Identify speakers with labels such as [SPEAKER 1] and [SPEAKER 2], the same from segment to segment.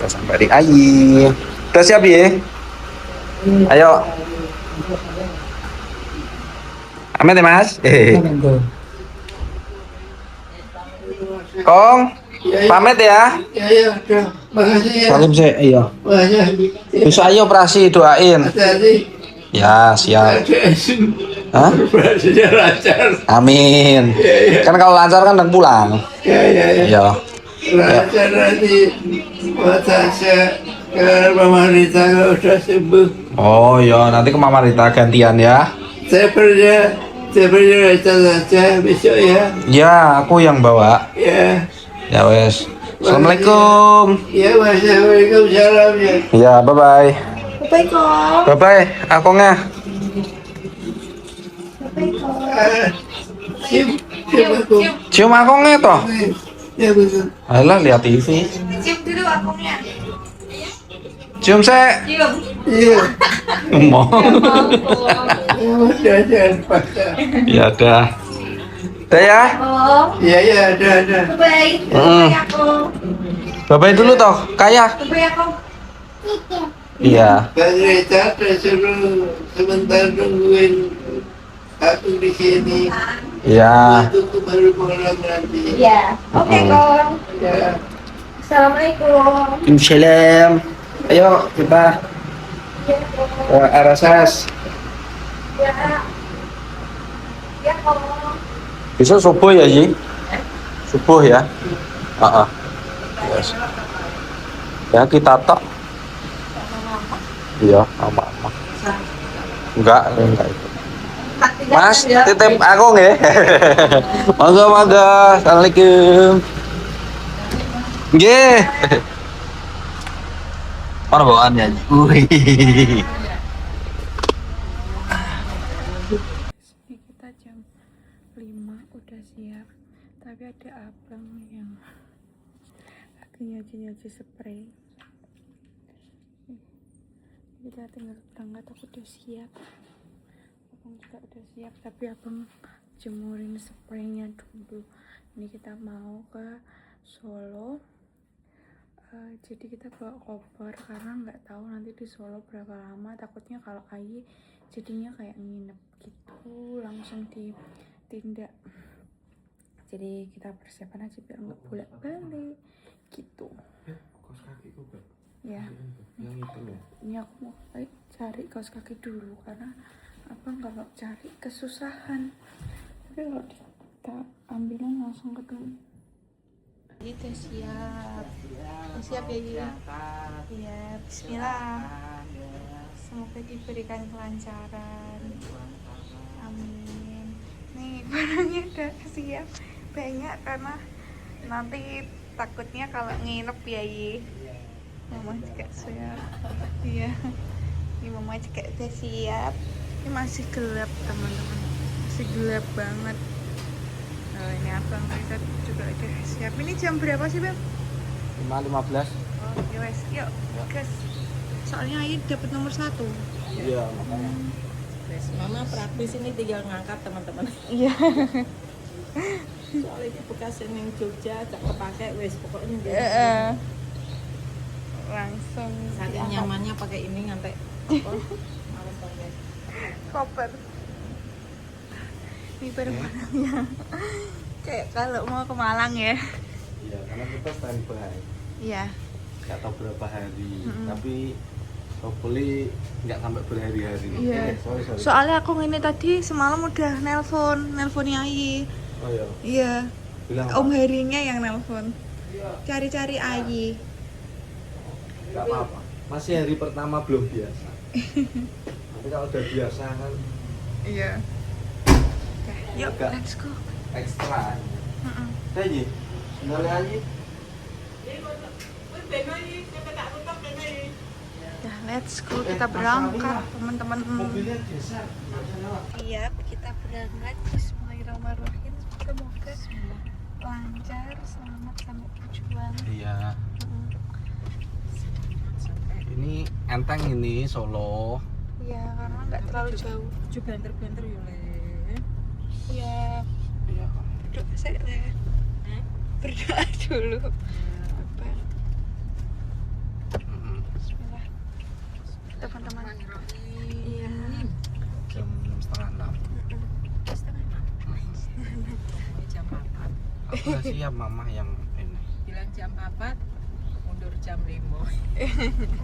[SPEAKER 1] Kita sampai di Ayi. Udah siap ya? Ayo. Amin ya Mas. Kong, pamit ya.
[SPEAKER 2] Ya, udah. Makasih ya.
[SPEAKER 1] Salim sih, iya.
[SPEAKER 2] Makasih.
[SPEAKER 1] Besok ayo operasi doain.
[SPEAKER 2] Hati-hati.
[SPEAKER 1] Ya, siap. Hah?
[SPEAKER 2] Operasinya lancar.
[SPEAKER 1] Amin. Kan kalau lancar kan udah pulang.
[SPEAKER 2] Ya.
[SPEAKER 1] Iya.
[SPEAKER 2] Lancar nanti mata saya ke Mama Rita kalau udah sembuh.
[SPEAKER 1] Oh iya, nanti ke Mama Rita gantian ya.
[SPEAKER 2] Saya pergi Rita saja besok ya.
[SPEAKER 1] Ya, aku yang bawa.
[SPEAKER 2] Ya.
[SPEAKER 1] Ya wes. Assalamualaikum.
[SPEAKER 2] Ya, wassalamualaikum salam ya.
[SPEAKER 1] Ya, bye bye.
[SPEAKER 3] Bye Kong.
[SPEAKER 1] Bye bye. Aku nge.
[SPEAKER 3] Bye Kong.
[SPEAKER 2] Cium aku.
[SPEAKER 1] Cium aku nge toh.
[SPEAKER 2] Ya betul.
[SPEAKER 1] Alah lihat TV.
[SPEAKER 3] Cium dulu akungnya.
[SPEAKER 1] Cium saya.
[SPEAKER 3] Cium.
[SPEAKER 2] Iya.
[SPEAKER 1] Mau.
[SPEAKER 2] Udah jangan paksa.
[SPEAKER 1] Ya dah. Dah ya.
[SPEAKER 3] Oh.
[SPEAKER 2] Iya, ada.
[SPEAKER 3] Bye.
[SPEAKER 1] Mm.
[SPEAKER 3] Bye Akong.
[SPEAKER 1] Bye bye dulu toh. Kayak.
[SPEAKER 3] Bye Akong.
[SPEAKER 1] Iya.
[SPEAKER 2] Bang Rita suruh sebentar nungguin aku di sini.
[SPEAKER 1] Iya.
[SPEAKER 2] Untuk baru pulang nanti.
[SPEAKER 3] Ya. Oke Kong.
[SPEAKER 2] Ya.
[SPEAKER 3] Assalamualaikum.
[SPEAKER 1] Waalaikumsalam. Ayo kita
[SPEAKER 3] Ya Kong.
[SPEAKER 1] ke RSS.
[SPEAKER 3] Ya. Ya Kong.
[SPEAKER 1] Besok subuh ya Yi? Subuh ya? Yes. Ya kita tok. Iya, sama. Enggak itu. Mas, titip aku nggih. Monggo. Assalamualaikum. Nggih. Mana bawaan ya? Wih.
[SPEAKER 4] Ini kita jam 5 udah siap, tapi ada abang yang lagi nyuci spray. Kita tinggal berangkat, aku udah siap, abang juga udah siap, tapi abang jemurin spraynya dulu. Ini kita mau ke Solo, jadi kita bawa koper karena nggak tahu nanti di Solo berapa lama. Takutnya kalau Ayi jadinya kayak nginep gitu, langsung ditindak. Jadi kita persiapan aja biar nggak bolak-balik gitu.
[SPEAKER 1] Kaos kaki kok, Beb?
[SPEAKER 4] Ya,
[SPEAKER 1] Yang itu loh.
[SPEAKER 4] ini aku mau cari kaos kaki dulu karena abang kalau cari kesusahan. Tapi kalau kita ambilnya langsung ketemu. Itu siap. Siap ya, Yi? Iya, bismillah. Semoga diberikan kelancaran. Amin. Nih barangnya udah siap banyak karena nanti takutnya kalau nginep ya Yi. Mama juga siap. Iya. Ini Mama juga udah siap. Ini masih gelap teman-teman. Masih gelap banget. Nah, ini abang kita juga udah siap. Ini jam berapa sih Beb?
[SPEAKER 1] 5.15.
[SPEAKER 4] Oh, ya wes. Yuk, gas. Soalnya Ayi dapat nomor 1.
[SPEAKER 1] Iya, makanya.
[SPEAKER 5] Mama praktis ini tinggal ngangkat teman-teman.
[SPEAKER 4] Iya.
[SPEAKER 5] Soalnya ini bekas yang Jogja tak kepake wes pokoknya dia.
[SPEAKER 4] Langsung
[SPEAKER 5] Saking
[SPEAKER 4] diangkat.
[SPEAKER 5] nyamannya pakai ini ngantek apa? Males pakai.
[SPEAKER 4] Koper. Ini barang-barangnya. Kayak kalau mau ke Malang ya.
[SPEAKER 1] Iya, karena kita standby.
[SPEAKER 4] Iya.
[SPEAKER 1] Nggak tahu berapa hari, tapi hopefully nggak sampai berhari-hari.
[SPEAKER 4] Iya.
[SPEAKER 1] Sorry.
[SPEAKER 4] Soalnya aku ini tadi semalam udah nelponnya Ayi.
[SPEAKER 1] Oh iya.
[SPEAKER 4] Iya.
[SPEAKER 1] Bilang
[SPEAKER 4] Om Herinya yang nelpon. Cari-cari Ayi.
[SPEAKER 1] nggak apa-apa. Masih hari pertama belum biasa. Tapi kalau udah biasa kan
[SPEAKER 4] Iya. Oke, yuk
[SPEAKER 1] Agak.
[SPEAKER 4] let's go.
[SPEAKER 1] ekstra.
[SPEAKER 4] Mm-mm.
[SPEAKER 1] Aji, sebenarnya Aji.
[SPEAKER 4] Dah, let's go. Kita berangkat, teman-teman.
[SPEAKER 1] Mobilnya geser.
[SPEAKER 4] Iya, kita berangkat. Bismillahirrahmanirrahim. Semoga lancar, selamat sampai tujuan.
[SPEAKER 1] Iya. Ini enteng ini Solo.
[SPEAKER 4] Iya, karena nggak terlalu jauh.
[SPEAKER 5] Juga banter-banter ya Le.
[SPEAKER 4] Iya,
[SPEAKER 1] Iya.
[SPEAKER 4] berdoa saja. Berdoa dulu.
[SPEAKER 1] udah siap mama yang ini.
[SPEAKER 5] Bilang jam 4, mundur jam 5.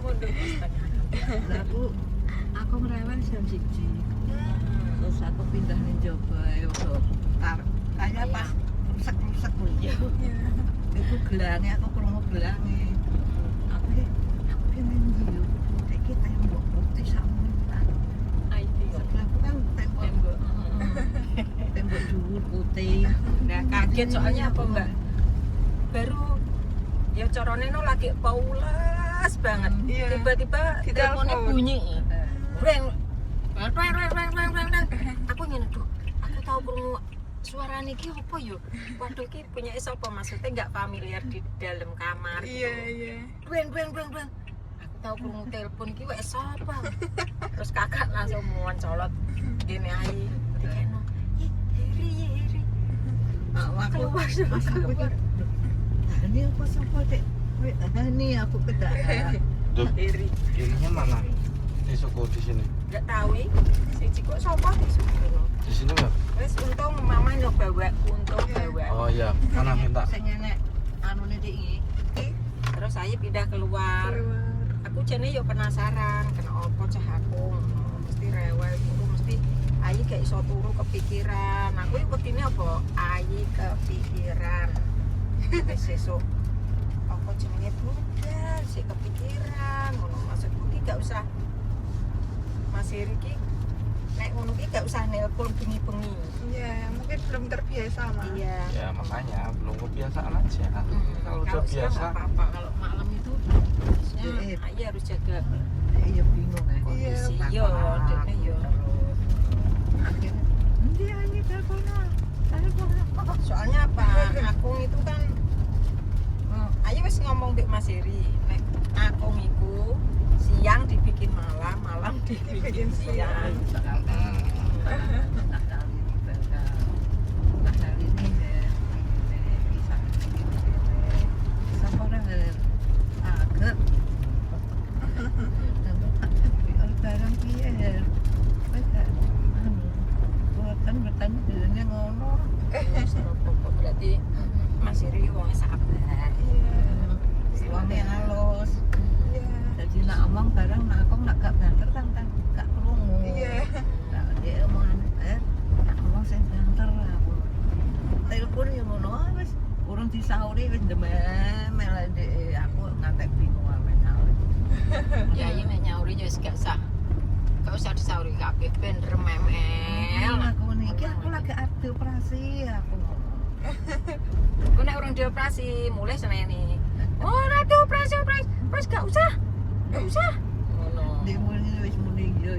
[SPEAKER 5] Mundur setengah 6.
[SPEAKER 2] Lah aku ngerewel jam 1. Terus aku pindah ning Joba yo kayak pas rusak-rusak lho. Itu gelange aku krungu gelange. Aku pengen yo. Iki tembok putih sama sebelah kan tembok tembok dhuwur putih.
[SPEAKER 5] Nah kaget soalnya apa mbak? Baru ya corone no lagi paulas banget. Tiba-tiba teleponnya bunyi. Reng. Aku ngene tuh. Aku tahu krungu suara niki apa yo? Waduh iki punya sapa maksudnya enggak familiar di dalam kamar.
[SPEAKER 4] Iya.
[SPEAKER 5] Beng. Aku tahu krungu telepon ki wek sapa. Terus kakak langsung moncolot gini ae. Dikeno. Heri.
[SPEAKER 2] Aku
[SPEAKER 5] Keluar.
[SPEAKER 2] ini apa sapa dek? Ini aku kedak.
[SPEAKER 1] Duh,
[SPEAKER 5] Heri.
[SPEAKER 1] ininya mana? Di suku di sini.
[SPEAKER 5] Enggak tahu siji kok sapa disuruh.
[SPEAKER 1] Di sini enggak?
[SPEAKER 5] Wes untung mama nyok bawa, bawa.
[SPEAKER 1] Oh iya, mana minta.
[SPEAKER 2] Sing enek anune iki.
[SPEAKER 5] Terus saya pindah keluar. Aku jane yo penasaran kena opo cah aku. Mesti rewel turu mesti ayi gak iso turu kepikiran. Aku iki wedine apa? Ayi kepikiran. Wis sesuk apa jenenge budal sik kepikiran ngono maksudku ki gak usah Mas Heri ki nek ngono ki gak usah nelpon bengi-bengi.
[SPEAKER 4] Iya, mungkin belum terbiasa mah.
[SPEAKER 5] Iya.
[SPEAKER 1] Ya makanya belum kebiasaan aja. Kalau udah
[SPEAKER 5] siang
[SPEAKER 1] biasa.
[SPEAKER 5] nggak apa-apa, kalau malam itu harusnya Ayi harus jaga
[SPEAKER 2] Iya bingung ya.
[SPEAKER 5] kondisi.
[SPEAKER 4] Iya,
[SPEAKER 5] Yo, dene yo.
[SPEAKER 2] Akhirnya nanti ini teleponan.
[SPEAKER 5] Soalnya apa? Akung itu kan Ayi wis ngomong mbek Mas Heri, nek akung iku siang dibikin malam, malam dibikin siang. Berarti Mas Heri wong sabar.
[SPEAKER 2] Wongnya halus.
[SPEAKER 4] Iya.
[SPEAKER 2] Jadi nak omong bareng nak aku nak gak banter kan gak krungu.
[SPEAKER 4] Iya.
[SPEAKER 2] Nah, dia omongan nak ngomong sing banter aku. Telepon yo ngono wis urung disauri wis demel ndek aku ngantek bingung amen awet.
[SPEAKER 5] Ya ini nek nyauri ya wis gak usah disauri kabeh ben rememel.
[SPEAKER 2] Aku niki aku lagi adu operasi aku ngomong.
[SPEAKER 5] Aku nek urung dioperasi mulai seneni. Oh, ora dioperasi. Wis gak usah. Ngono.
[SPEAKER 2] Dia muni wis muni yo.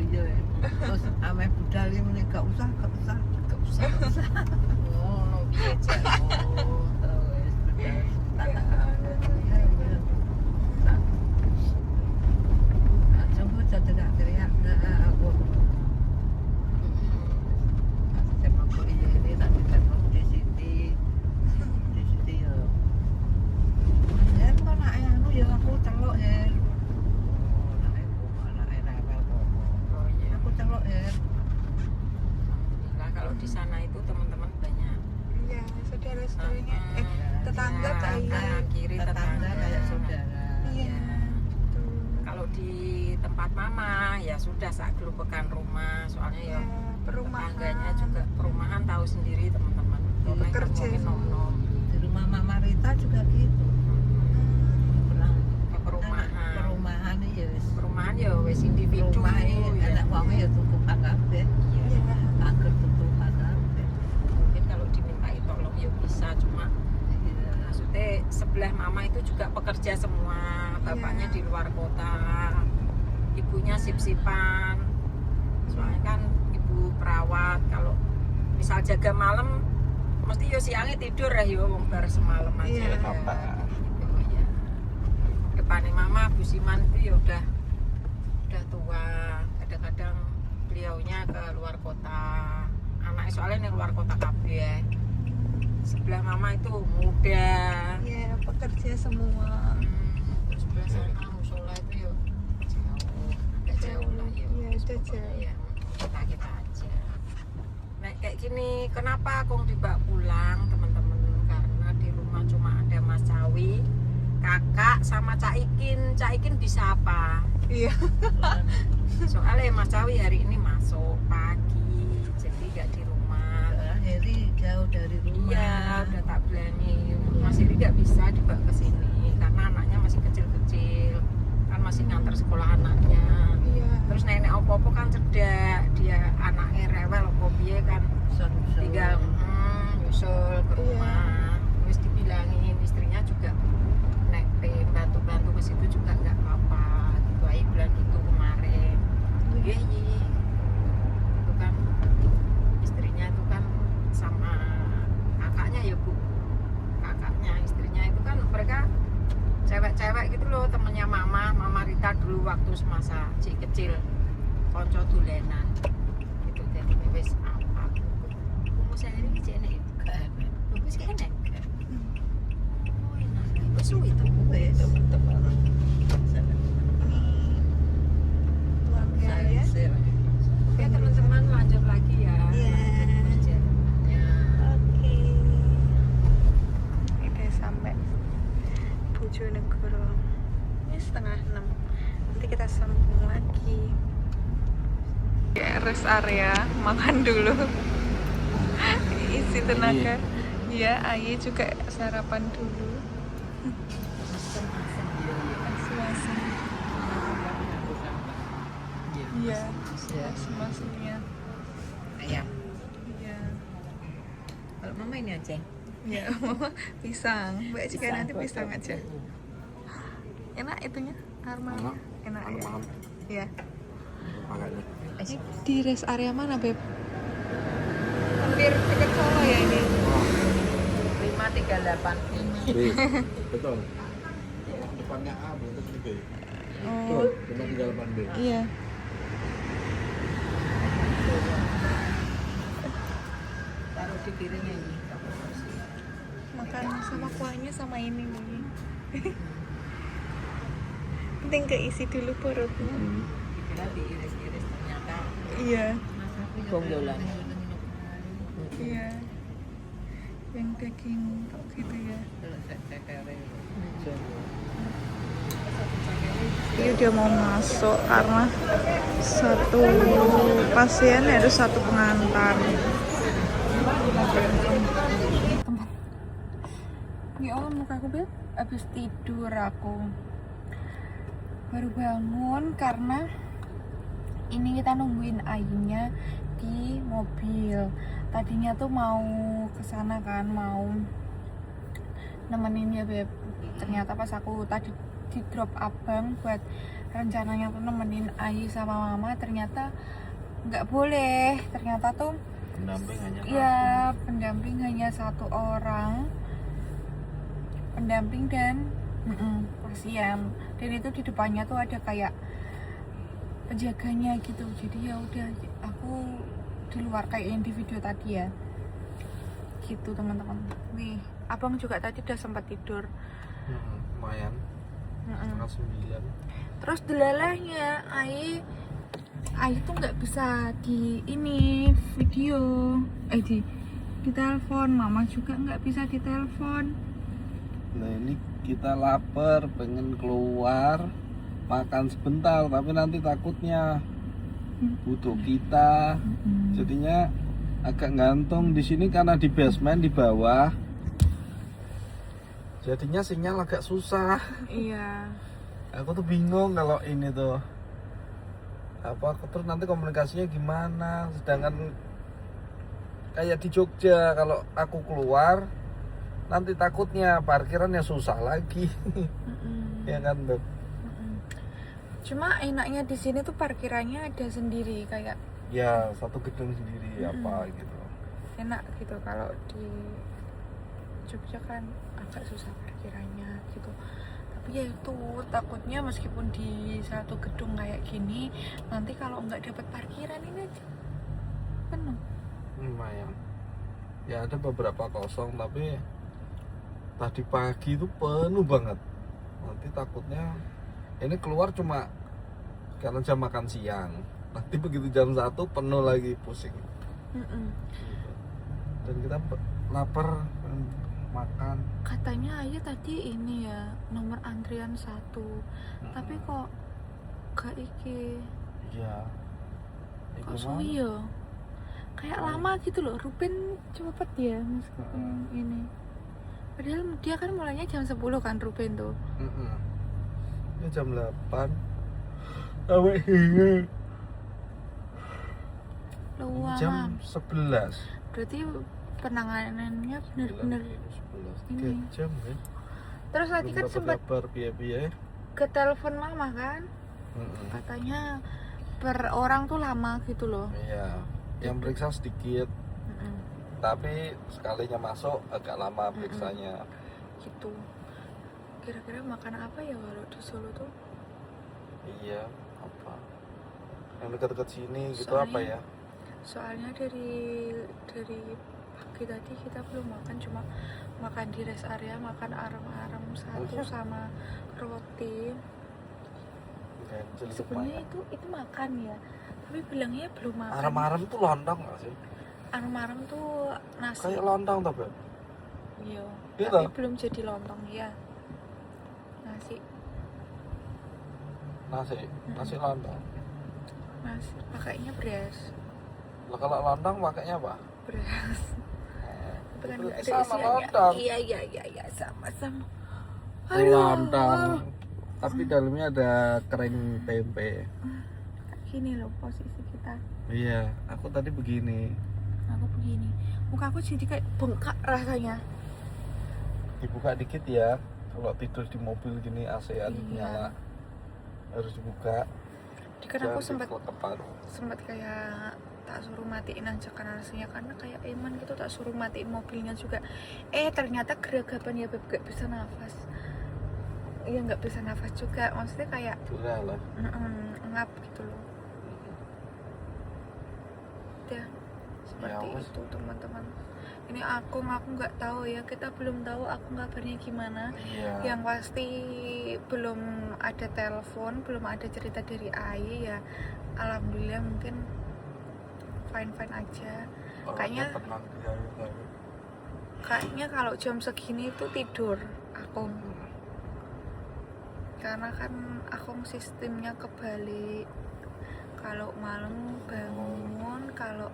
[SPEAKER 2] Terus ame budal iki muni gak usah.
[SPEAKER 5] Ngono piye cek.
[SPEAKER 2] Wis budal. Coba cedera teriak aku. Sama aku ini tadi kan di Siti yo. Manjen kok nak anu ya aku celok ya. Anake rewel kok.
[SPEAKER 5] Oh iya.
[SPEAKER 2] Aku celok ya.
[SPEAKER 5] Nah, kalau di sana itu teman-teman banyak.
[SPEAKER 4] Iya, saudara-saudaranya. Tetangga
[SPEAKER 5] Ya,
[SPEAKER 4] kayak.
[SPEAKER 5] kanan kiri
[SPEAKER 2] Tetangga kayak saudara.
[SPEAKER 4] Iya. Betul.
[SPEAKER 5] Kalau di tempat mama ya sudah sak gelubekan rumah soalnya ya
[SPEAKER 4] Perumahan.
[SPEAKER 5] tetangganya juga perumahan tahu sendiri teman-teman. Nek
[SPEAKER 4] Kerja
[SPEAKER 5] ngomongin
[SPEAKER 4] semua.
[SPEAKER 5] nom-nom
[SPEAKER 2] Di rumah Mama Rita juga gitu. Pernah
[SPEAKER 5] ke perumahan.
[SPEAKER 2] perumahan ya wis.
[SPEAKER 5] Perumahan ya wis individu
[SPEAKER 2] Rumah ini
[SPEAKER 5] ya.
[SPEAKER 2] anak wong ya tutupan kabeh.
[SPEAKER 5] Iya.
[SPEAKER 4] Iya.
[SPEAKER 2] Angker tutupan kabeh.
[SPEAKER 5] Mungkin kalau dimintai tolong ya bisa cuma
[SPEAKER 2] Iya.
[SPEAKER 5] maksudnya sebelah mama itu juga pekerja semua, bapaknya
[SPEAKER 4] Iya.
[SPEAKER 5] di luar kota, ibunya sip-sipan, soalnya kan ibu perawat. Kalau misal jaga malam mesti yo siangnya tidur ya yo wong bar semalam aja.
[SPEAKER 4] Iya.
[SPEAKER 1] Apa?
[SPEAKER 5] Gitu, ya. Depannya mama Bu Siman itu ya udah tua, kadang-kadang beliaunya ke luar kota, anaknya soalnya di luar kota kabeh. Sebelah mama itu muda.
[SPEAKER 4] Iya, pekerja semua.
[SPEAKER 5] Terus sebelah sana musola itu yuk jauh, agak jauh lah yuk.
[SPEAKER 4] Iya, udah jauh.
[SPEAKER 5] Ya, kita aja. Nah kayak gini, kenapa aku dibawa pulang teman-teman? Karena sama Cak Ikin bisa apa?
[SPEAKER 4] Iya.
[SPEAKER 5] Soalnya Mas Cawi hari ini masuk pagi, jadi nggak di rumah.
[SPEAKER 2] Heri jauh dari rumah.
[SPEAKER 5] Iya, udah tak bilangin. Mas Heri nggak bisa dibawa ke sini karena anaknya masih kecil-kecil, kan masih nganter sekolah anaknya.
[SPEAKER 4] Iya.
[SPEAKER 5] Terus nenek opo-opo kan cerdak, dia anaknya rewel opo piye kan, tinggal nyusul ke rumah. Terus dibilangin istrinya juga nek bantu-bantu ke situ juga nggak apa-apa. Gitu aja bilang gitu kemarin. Iya, itu kan istrinya itu kan sama kakaknya ya Bu, kakaknya istrinya itu kan mereka cewek-cewek gitu loh, temennya Mama Rita dulu waktu semasa kecil konco dulenan gitu. Jadi wis apa aku saya ini enak juga wis enak oh enak wis suwi itu
[SPEAKER 2] teman-teman.
[SPEAKER 4] Keluarga ya.
[SPEAKER 5] oke teman-teman lanjut lagi ya. Perjalanannya.
[SPEAKER 4] Oke. Udah sampai Bojonegoro. Ini 5:30. Nanti kita sambung lagi. Di rest area makan dulu. Isi tenaga. Ya, Ayi juga sarapan dulu. Asem-asem. Iya, asem-asemnya.
[SPEAKER 5] Ayam.
[SPEAKER 4] Iya.
[SPEAKER 5] Kalau Mama ini aja.
[SPEAKER 4] Ya, Mama pisang. Mbak juga nanti pisang aja. Enak itunya, armanya. Enak ya.
[SPEAKER 1] Malam
[SPEAKER 4] Iya.
[SPEAKER 1] makanya.
[SPEAKER 4] Di rest area mana, Beb? Hampir dekat Solo ya ini.
[SPEAKER 5] 538.
[SPEAKER 1] B, betul. Depannya A, belakangnya B.
[SPEAKER 4] Oh,
[SPEAKER 1] 538 B.
[SPEAKER 4] iya.
[SPEAKER 5] Taruh di piringnya ini.
[SPEAKER 4] Makan sama kuahnya sama ini nih. Penting keisi dulu perutnya.
[SPEAKER 5] Kira diiris-iris ternyata
[SPEAKER 4] Iya.
[SPEAKER 5] gonggolan.
[SPEAKER 4] Iya. Yang daging gitu ya. Ini udah mau masuk karena satu pasien harus satu pengantar. Ya Allah, muka aku Beb habis tidur aku. Baru bangun karena ini kita nungguin Ayinya di mobil. Tadinya tuh mau kesana kan, mau nemenin ya Beb. Ternyata pas aku tadi di drop abang buat rencananya tuh nemenin Ayi sama Mama, ternyata nggak boleh. Ternyata tuh
[SPEAKER 1] Pendamping hanya
[SPEAKER 4] ya pendamping hanya satu orang, pendamping dan pasien. Dan itu di depannya tuh ada kayak penjaganya gitu. Jadi ya udah aku di luar kayak yang di video tadi ya. Gitu teman-teman. Nih, abang juga tadi udah sempat tidur.
[SPEAKER 1] lumayan. Setengah 9.
[SPEAKER 4] Terus delalahnya Ayi tuh nggak bisa di ini video, di telepon. Mama juga nggak bisa di telepon.
[SPEAKER 1] Nah ini kita lapar, pengen keluar makan sebentar, tapi nanti takutnya butuh kita. Jadinya agak gantung di sini karena di basement di bawah. Jadinya sinyal agak susah.
[SPEAKER 4] Iya.
[SPEAKER 1] Aku tuh bingung kalau ini tuh apa, terus nanti komunikasinya gimana. Sedangkan kayak di Jogja kalau aku keluar nanti takutnya parkirannya susah lagi. Ya kan Beb?
[SPEAKER 4] Cuma enaknya di sini tuh parkirannya ada sendiri, kayak
[SPEAKER 1] Ya satu gedung sendiri apa gitu.
[SPEAKER 4] enak gitu. Kalau di Jogja kan agak susah parkirannya gitu. Tapi ya itu takutnya meskipun di satu gedung kayak gini, nanti kalau nggak dapat parkiran ini aja penuh.
[SPEAKER 1] Lumayan. Ya ada beberapa kosong, tapi tadi pagi itu penuh banget. Nanti takutnya ini keluar cuma karena jam makan siang. Nanti begitu jam 1 penuh lagi, pusing. Dan kita lapar, makan.
[SPEAKER 4] Katanya Ayu tadi ini ya nomor antrian 1, tapi kok gak iki.
[SPEAKER 1] Iya. Iku
[SPEAKER 4] Kok
[SPEAKER 1] mau.
[SPEAKER 4] suwi ya? Kayak lama gitu loh. Ruben cepet ya meskipun ini. Padahal dia kan mulainya jam 10 kan Ruben tuh.
[SPEAKER 1] Ini jam 8. Sampai ini jam
[SPEAKER 4] Luang.
[SPEAKER 1] 11.
[SPEAKER 4] Berarti penanganannya bener-bener
[SPEAKER 1] 11.
[SPEAKER 4] ini.
[SPEAKER 1] 3 jam kan.
[SPEAKER 4] Terus tadi kan
[SPEAKER 1] Belum
[SPEAKER 4] sempat
[SPEAKER 1] dapat kabar piye-piye.
[SPEAKER 4] ke telepon mama kan, katanya per orang tuh lama gitu loh.
[SPEAKER 1] Iya. Yang periksa sedikit, tapi sekalinya masuk agak lama periksanya.
[SPEAKER 4] Gitu. Kira-kira makan apa ya kalau di Solo tuh?
[SPEAKER 1] Iya, apa? Yang dekat-dekat sini gitu
[SPEAKER 4] Soalnya-
[SPEAKER 1] apa ya?
[SPEAKER 4] Soalnya dari pagi tadi kita belum makan, cuma makan di rest area, makan arem-arem satu sama roti.
[SPEAKER 1] Ganjel
[SPEAKER 4] Sebenarnya
[SPEAKER 1] lumayan.
[SPEAKER 4] itu makan ya, tapi bilangnya belum makan.
[SPEAKER 1] Arem-arem tuh lontong nggak sih?
[SPEAKER 4] Arem-arem tuh nasi.
[SPEAKER 1] Kayak lontong tuh, Beb.
[SPEAKER 4] Iya.
[SPEAKER 1] Iya
[SPEAKER 4] Tapi
[SPEAKER 1] toh?
[SPEAKER 4] belum jadi lontong ya. Nasi,
[SPEAKER 1] Nasi lontong.
[SPEAKER 4] nasi. Pakainya beras.
[SPEAKER 1] Lah kalau lontong pakainya apa?
[SPEAKER 4] Beras. Tapi kan nggak ada
[SPEAKER 1] Sama
[SPEAKER 4] isiannya.
[SPEAKER 1] lontong.
[SPEAKER 4] Iya, sama-sama.
[SPEAKER 1] Lontong. Tapi dalamnya ada kering tempe.
[SPEAKER 4] Gini loh posisi kita.
[SPEAKER 1] Iya, aku tadi begini.
[SPEAKER 4] Aku begini. Muka aku jadi kayak bengkak rasanya.
[SPEAKER 1] Dibuka dikit ya. Kalau tidur di mobil gini AC-an
[SPEAKER 4] Iya.
[SPEAKER 1] nyala. Harus dibuka.
[SPEAKER 4] Jadi kan aku sempat
[SPEAKER 1] dikelekepan.
[SPEAKER 4] kayak tak suruh matiin aja kan rasanya, karena kayak Iman gitu tak suruh matiin mobilnya juga. Ternyata geragapan ya Beb, gak bisa nafas. Iya nggak bisa nafas juga, maksudnya kayak
[SPEAKER 1] Gila lah.
[SPEAKER 4] ngap gitu loh. Ya seperti
[SPEAKER 1] Ya, wes.
[SPEAKER 4] itu teman-teman. Ini aku nggak tahu ya, kita belum tahu aku kabarnya gimana.
[SPEAKER 1] Iya.
[SPEAKER 4] Yang pasti belum ada telepon, belum ada cerita dari Ai ya. Alhamdulillah mungkin fine aja.
[SPEAKER 1] Orangnya
[SPEAKER 4] Kayaknya-
[SPEAKER 1] tenang dia.
[SPEAKER 4] Kayaknya kalau jam segini itu tidur aku, karena kan aku sistemnya kebalik. Kalau malam bangun, kalau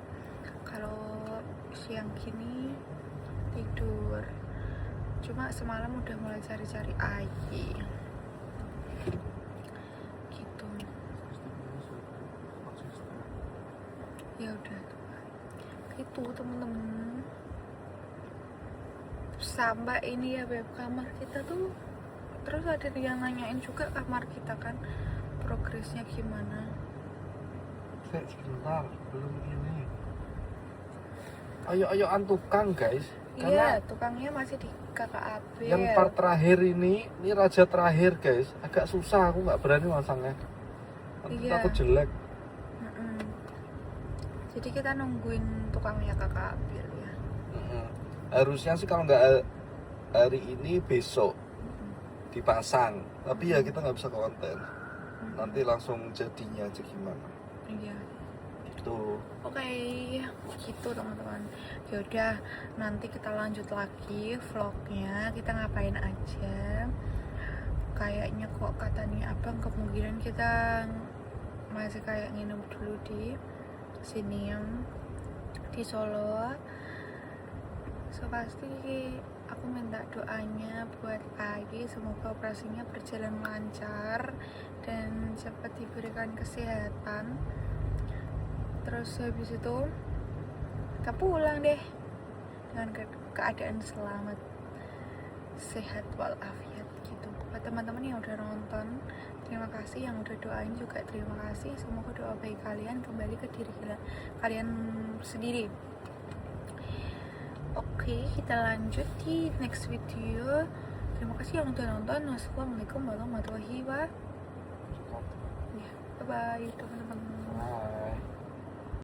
[SPEAKER 4] siang gini tidur. Cuma semalam udah mulai cari-cari Ai gitu. Ya udah itu temen-temen. Sampai ini ya Beb, kamar kita tuh terus ada yang nanyain juga kamar kita kan progresnya gimana.
[SPEAKER 1] Sebentar, belum ini. Ayo tukang guys.
[SPEAKER 4] Iya, tukangnya masih di kakak Abel.
[SPEAKER 1] Yang part terakhir ini raja terakhir guys. Agak susah, aku nggak berani masangnya.
[SPEAKER 4] Iya.
[SPEAKER 1] Takut jelek.
[SPEAKER 4] Mm-mm. Jadi kita nungguin tukangnya kakak Abel ya.
[SPEAKER 1] Harusnya sih kalau nggak hari ini besok dipasang. Tapi ya kita nggak bisa konten. Nanti langsung jadinya aja gimana.
[SPEAKER 4] Iya.
[SPEAKER 1] Gitu.
[SPEAKER 4] Oke, gitu teman-teman. Yaudah, nanti kita lanjut lagi vlognya. Kita ngapain aja? Kayaknya kok kata nih abang kemungkinan kita masih kayak nginep dulu di sini di Solo. So pasti aku minta doanya buat Ai, semoga operasinya berjalan lancar dan cepat diberikan kesehatan. Terus habis itu kita pulang deh dengan keadaan selamat, sehat walafiat gitu. Buat teman-teman yang udah nonton, terima kasih. Yang udah doain juga terima kasih. Semoga doa baik kalian kembali ke diri kalian sendiri. Oke, kita lanjut di next video. Terima kasih yang udah nonton. Wassalamualaikum warahmatullahi wabarakatuh. Bye bye teman-teman.